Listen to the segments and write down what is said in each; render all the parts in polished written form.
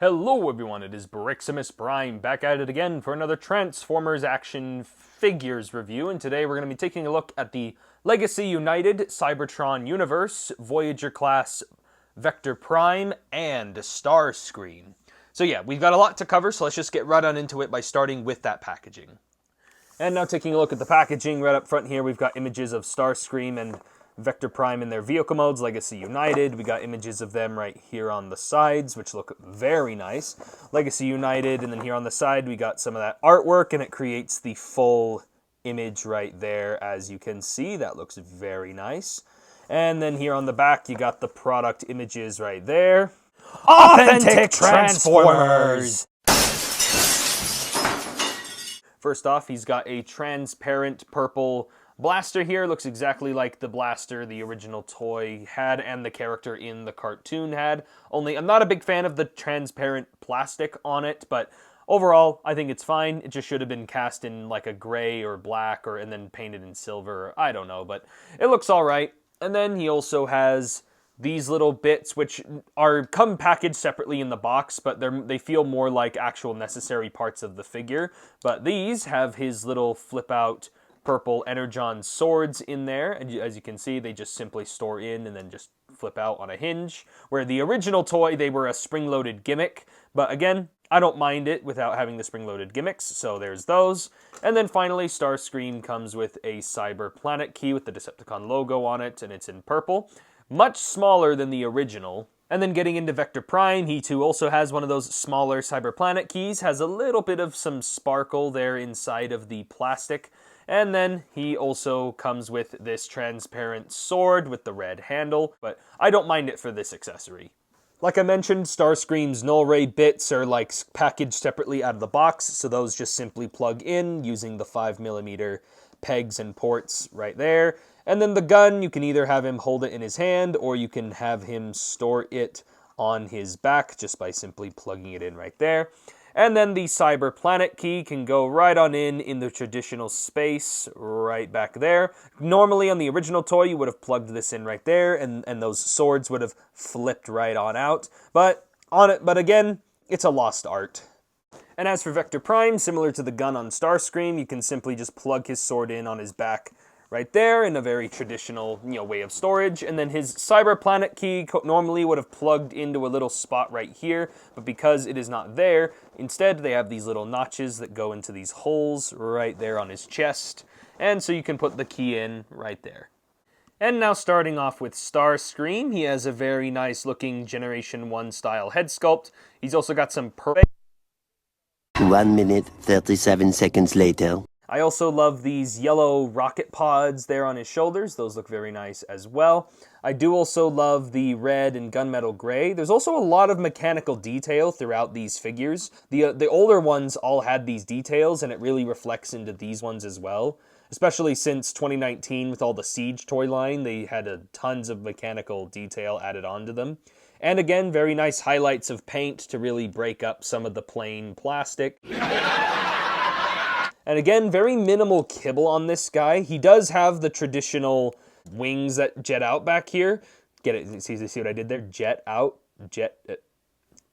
Hello everyone, it is Briximus Prime back at it again for another Transformers action figures review, and today we're going to be taking a look at the Legacy United Cybertron universe, Voyager class Vector Prime, and Starscream. So yeah, we've got a lot to cover, so let's just get right on into it by starting with that packaging. And now taking a look at the packaging, right up front here we've got images of Starscream and Vector Prime in their vehicle modes, Legacy United. We got images of them right here on the sides, which look very nice. Legacy United, and then here on the side, we got some of that artwork, and it creates the full image right there, as you can see. That looks very nice. And then here on the back, you got the product images right there. Authentic Transformers! First off, he's got a transparent purple blaster here. Looks exactly like the blaster the original toy had and the character in the cartoon had. Only I'm not a big fan of the transparent plastic on it, but overall I think it's fine. It just should have been cast in like a gray or black and then painted in silver. I don't know, but it looks all right. And then he also has these little bits which come packaged separately in the box, but they feel more like actual necessary parts of the figure. But these have his little flip out purple Energon swords in there, and as you can see, they just simply store in and then just flip out on a hinge, where the original toy, they were a spring-loaded gimmick, but again, I don't mind it without having the spring-loaded gimmicks, so there's those. And then finally, Starscream comes with a Cyber Planet key with the Decepticon logo on it, and it's in purple, much smaller than the original. And then getting into Vector Prime, he too also has one of those smaller Cyber Planet keys, has a little bit of some sparkle there inside of the plastic. And then he also comes with this transparent sword with the red handle, but I don't mind it for this accessory. Like I mentioned, Starscream's null ray bits are like packaged separately out of the box, so those just simply plug in using the 5mm pegs and ports right there. And then the gun, you can either have him hold it in his hand, or you can have him store it on his back just by simply plugging it in right there. And then the Cyber Planet key can go right on in the traditional space right back there. Normally on the original toy, you would have plugged this in right there, and those swords would have flipped right on out. But again, it's a lost art. And as for Vector Prime, similar to the gun on Starscream, you can simply just plug his sword in on his back right there in a very traditional, way of storage. And then his Cyber Planet key normally would have plugged into a little spot right here, but because it is not there, instead they have these little notches that go into these holes right there on his chest. And so you can put the key in right there. And now starting off with Starscream, he has a very nice looking Generation 1 style head sculpt. He's also got some 1 minute, 37 seconds later. I also love these yellow rocket pods there on his shoulders. Those look very nice as well. I do also love the red and gunmetal gray. There's also a lot of mechanical detail throughout these figures. The older ones all had these details, and it really reflects into these ones as well. Especially since 2019 with all the Siege toy line, they had tons of mechanical detail added onto them. And again, very nice highlights of paint to really break up some of the plain plastic. And again, very minimal kibble on this guy. He does have the traditional wings that jet out back here. Get it? See what I did there? Jet out,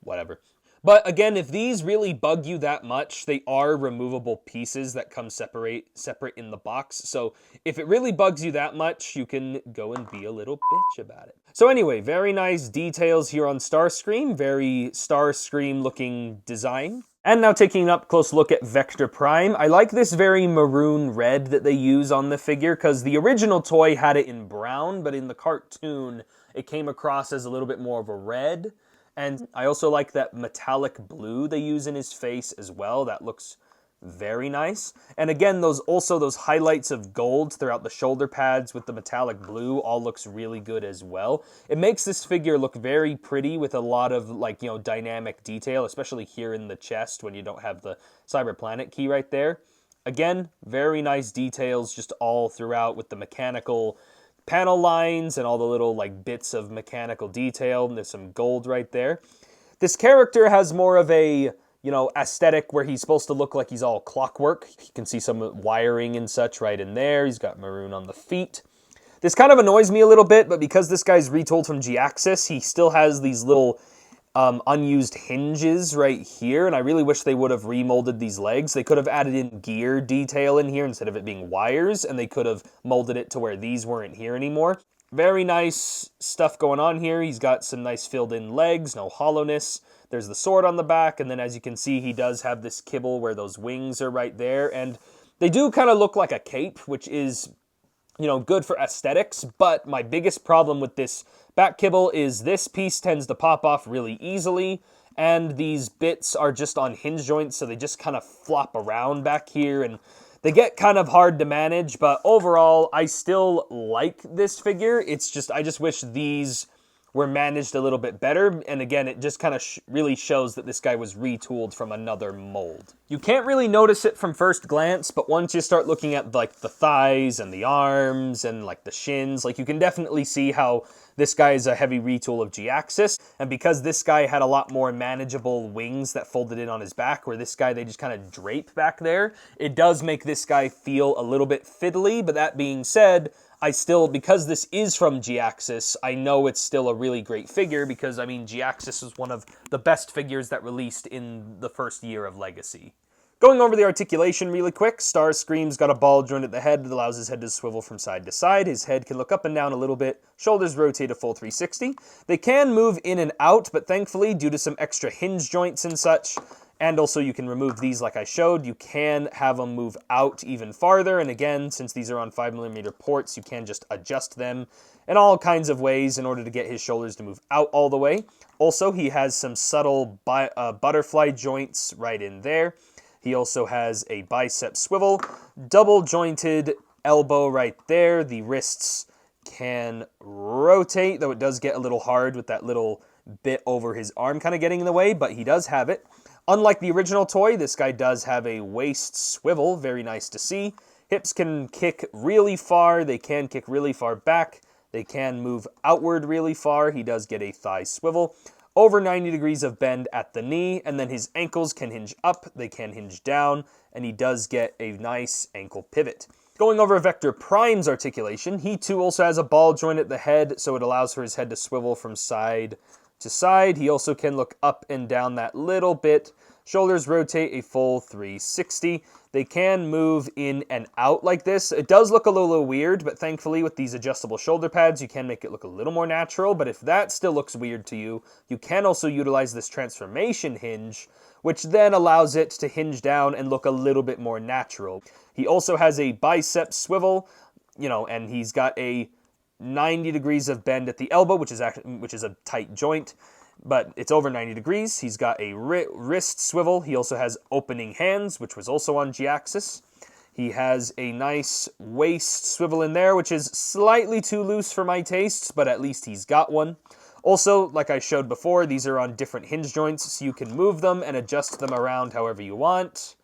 whatever. But again, if these really bug you that much, they are removable pieces that come separate in the box. So if it really bugs you that much, you can go and be a little bitch about it. So anyway, very nice details here on Starscream. Very Starscream looking design. And now taking an up-close look at Vector Prime, I like this very maroon red that they use on the figure, because the original toy had it in brown, but in the cartoon, it came across as a little bit more of a red. And I also like that metallic blue they use in his face as well. That looks very nice. And again, those highlights of gold throughout the shoulder pads with the metallic blue all looks really good as well. It makes this figure look very pretty with a lot of dynamic detail, especially here in the chest when you don't have the Cyber Planet key right there. Again, very nice details just all throughout with the mechanical panel lines and all the little bits of mechanical detail. And there's some gold right there. This character has more of a aesthetic where he's supposed to look like he's all clockwork. You can see some wiring and such right in there. He's got maroon on the feet. This kind of annoys me a little bit, but because this guy's retooled from G-Axis, he still has these little unused hinges right here, and I really wish they would have remolded these legs. They could have added in gear detail in here instead of it being wires, and they could have molded it to where these weren't here anymore. Very nice stuff going on here. He's got some nice filled in legs, no hollowness. There's the sword on the back, and then as you can see, he does have this kibble where those wings are right there, and they do kind of look like a cape, which is, you know, good for aesthetics, but my biggest problem with this back kibble is this piece tends to pop off really easily, and these bits are just on hinge joints, so they just kind of flop around back here, and they get kind of hard to manage, but overall, I still like this figure. It's just, I just wish these were managed a little bit better, and again, it just kind of really shows that this guy was retooled from another mold. You can't really notice it from first glance, but once you start looking at like the thighs and the arms and like the shins, like you can definitely see how this guy is a heavy retool of G-Axis, and because this guy had a lot more manageable wings that folded in on his back, where this guy, they just kind of drape back there, it does make this guy feel a little bit fiddly, but that being said, I still, because this is from G-Axis, I know it's still a really great figure because, I mean, G-Axis was one of the best figures that released in the first year of Legacy. Going over the articulation really quick, Starscream's got a ball joint at the head that allows his head to swivel from side to side. His head can look up and down a little bit. Shoulders rotate a full 360. They can move in and out, but thankfully, due to some extra hinge joints and such, and also you can remove these like I showed, you can have them move out even farther. And again, since these are on 5mm ports, you can just adjust them in all kinds of ways in order to get his shoulders to move out all the way. Also, he has some subtle butterfly joints right in there. He also has a bicep swivel, double jointed elbow right there. The wrists can rotate, though it does get a little hard with that little bit over his arm kind of getting in the way, but he does have it. Unlike the original toy, this guy does have a waist swivel, very nice to see. Hips can kick really far, they can kick really far back, they can move outward really far. He does get a thigh swivel. Over 90 degrees of bend at the knee, and then his ankles can hinge up, they can hinge down, and he does get a nice ankle pivot. Going over Vector Prime's articulation, he too also has a ball joint at the head, so it allows for his head to swivel from side to side. He also can look up and down that little bit. Shoulders rotate a full 360. They can move in and out like this. It does look a little weird, but thankfully with these adjustable shoulder pads, you can make it look a little more natural. But if that still looks weird to you, you can also utilize this transformation hinge, which then allows it to hinge down and look a little bit more natural. He also has a bicep swivel, you know, and he's got a 90 degrees of bend at the elbow, which is a tight joint, but it's over 90 degrees. He's got a wrist swivel. He also has opening hands, which was also on G-Axis. He has a nice waist swivel in there, which is slightly too loose for my tastes, but at least he's got one. Also, like I showed before, these are on different hinge joints, so you can move them and adjust them around however you want,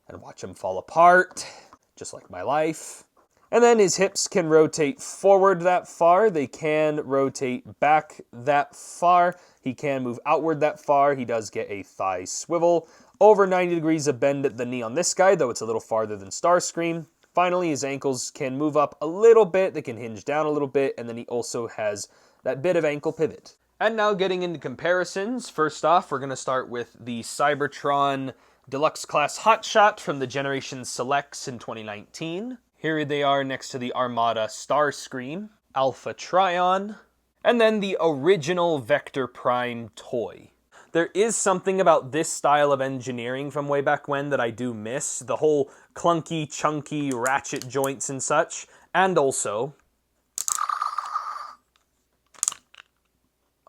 and watch them fall apart, just like my life. And then his hips can rotate forward that far. They can rotate back that far. He can move outward that far. He does get a thigh swivel. Over 90 degrees of bend at the knee on this guy, though it's a little farther than Starscream. Finally, his ankles can move up a little bit. They can hinge down a little bit. And then he also has that bit of ankle pivot. And now getting into comparisons. First off, we're going to start with the Cybertron Deluxe Class Hotshot from the Generation Selects in 2019. Here they are next to the Armada Starscream, Alpha Trion, and then the original Vector Prime toy. There is something about this style of engineering from way back when that I do miss. The whole clunky, chunky ratchet joints and such. And also,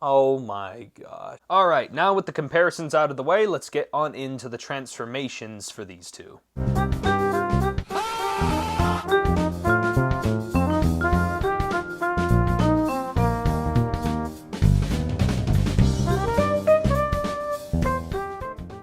oh my god. Alright, now with the comparisons out of the way, let's get on into the transformations for these two.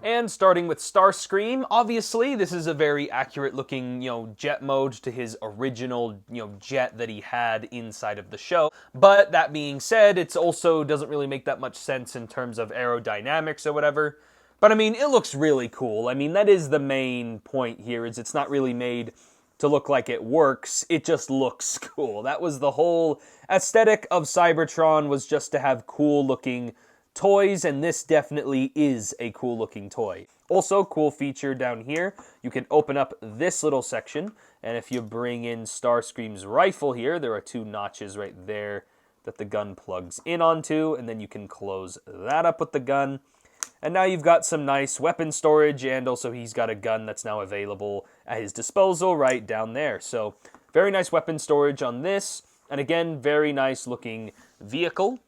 And starting with Starscream, obviously this is a very accurate looking, jet mode to his original, jet that he had inside of the show. But that being said, it also doesn't really make that much sense in terms of aerodynamics or whatever. But I mean, it looks really cool. I mean, that is the main point here, is it's not really made to look like it works, it just looks cool. That was the whole aesthetic of Cybertron, was just to have cool looking toys, and this definitely is a cool looking toy. Also, cool feature down here, you can open up this little section, and if you bring in Starscream's rifle here, there are 2 notches right there that the gun plugs in onto, and then you can close that up with the gun. And now you've got some nice weapon storage, and also he's got a gun that's now available at his disposal right down there. So, very nice weapon storage on this, and again, very nice looking vehicle.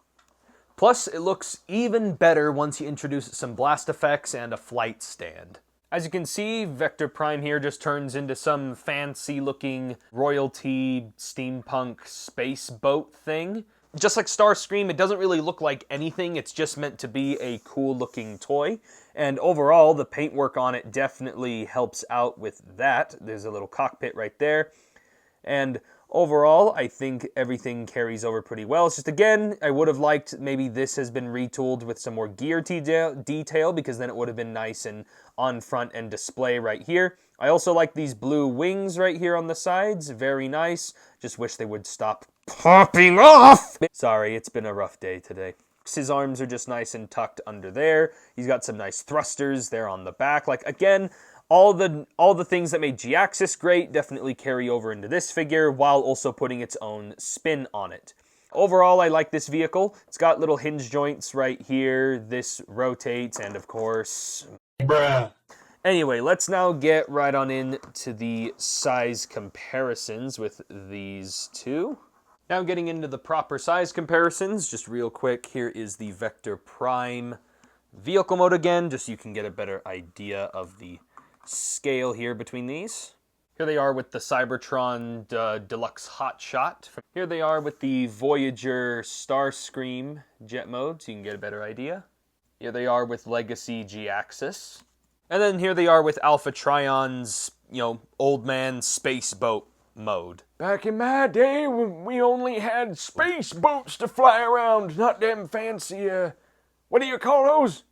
Plus, it looks even better once you introduce some blast effects and a flight stand. As you can see, Vector Prime here just turns into some fancy-looking royalty steampunk space boat thing. Just like Starscream, it doesn't really look like anything, it's just meant to be a cool-looking toy. And overall, the paintwork on it definitely helps out with that. There's a little cockpit right there. And overall, I think everything carries over pretty well. It's just, again, I would have liked maybe this has been retooled with some more gear detail, because then it would have been nice and on front and display right here. I also like these blue wings right here on the sides. Very nice. Just wish they would stop popping off! Sorry, it's been a rough day today. His arms are just nice and tucked under there. He's got some nice thrusters there on the back. Like, again, all the things that made G-Axis great definitely carry over into this figure, while also putting its own spin on it. Overall, I like this vehicle. It's got little hinge joints right here. This rotates, and of course... bruh. Anyway, let's now get right on into the size comparisons with these two. Now getting into the proper size comparisons, just real quick, here is the Vector Prime vehicle mode again, just so you can get a better idea of the scale here between these. Here they are with the Cybertron Deluxe Hotshot. Here they are with the Voyager Starscream jet mode, so you can get a better idea. Here they are with Legacy G-Axis. And then here they are with Alpha Trion's, old man space boat mode. Back in my day, when we only had space boats to fly around, not them fancy, what do you call those?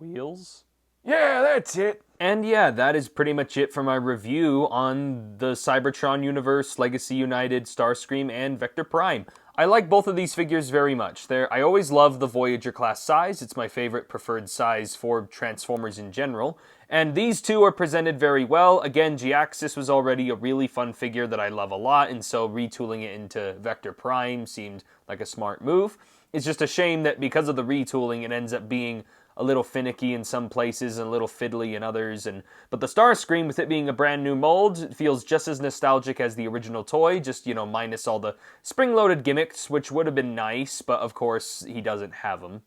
Wheels? Yeah, that's it. And yeah, that is pretty much it for my review on the Cybertron universe, Legacy United, Starscream, and Vector Prime. I like both of these figures very much. I always love the Voyager class size. It's my favorite preferred size for Transformers in general. And these two are presented very well. Again, G-Axis was already a really fun figure that I love a lot, and so retooling it into Vector Prime seemed like a smart move. It's just a shame that because of the retooling, it ends up being a little finicky in some places and a little fiddly in others. But the Starscream, with it being a brand new mold, feels just as nostalgic as the original toy, just, minus all the spring-loaded gimmicks, which would have been nice, but of course, he doesn't have them.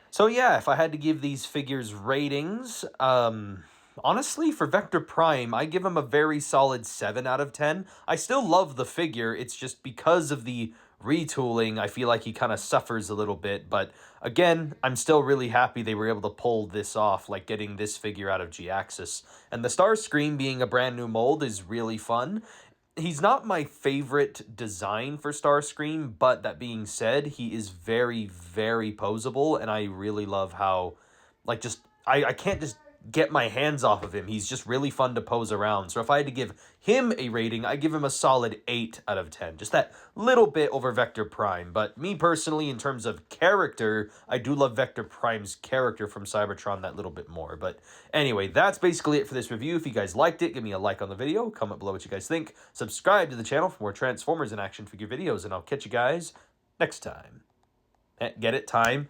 So yeah, if I had to give these figures ratings, honestly, for Vector Prime, I give him a very solid 7 out of 10. I still love the figure, it's just because of the retooling, I feel like he kind of suffers a little bit, but again, I'm still really happy they were able to pull this off, like getting this figure out of G-Axis. And the Starscream being a brand new mold is really fun. He's not my favorite design for Starscream, but that being said, he is very, very posable, and I really love how, I can't just get my hands off of him. He's just really fun to pose around. So if I had to give him a rating, I give him a solid 8 out of 10. Just that little bit over Vector Prime. But me personally, in terms of character, I do love Vector Prime's character from Cybertron that little bit more. But anyway, that's basically it for this review. If you guys liked it, give me a like on the video. Comment below what you guys think. Subscribe to the channel for more Transformers and action figure videos. And I'll catch you guys next time. Get it? Time?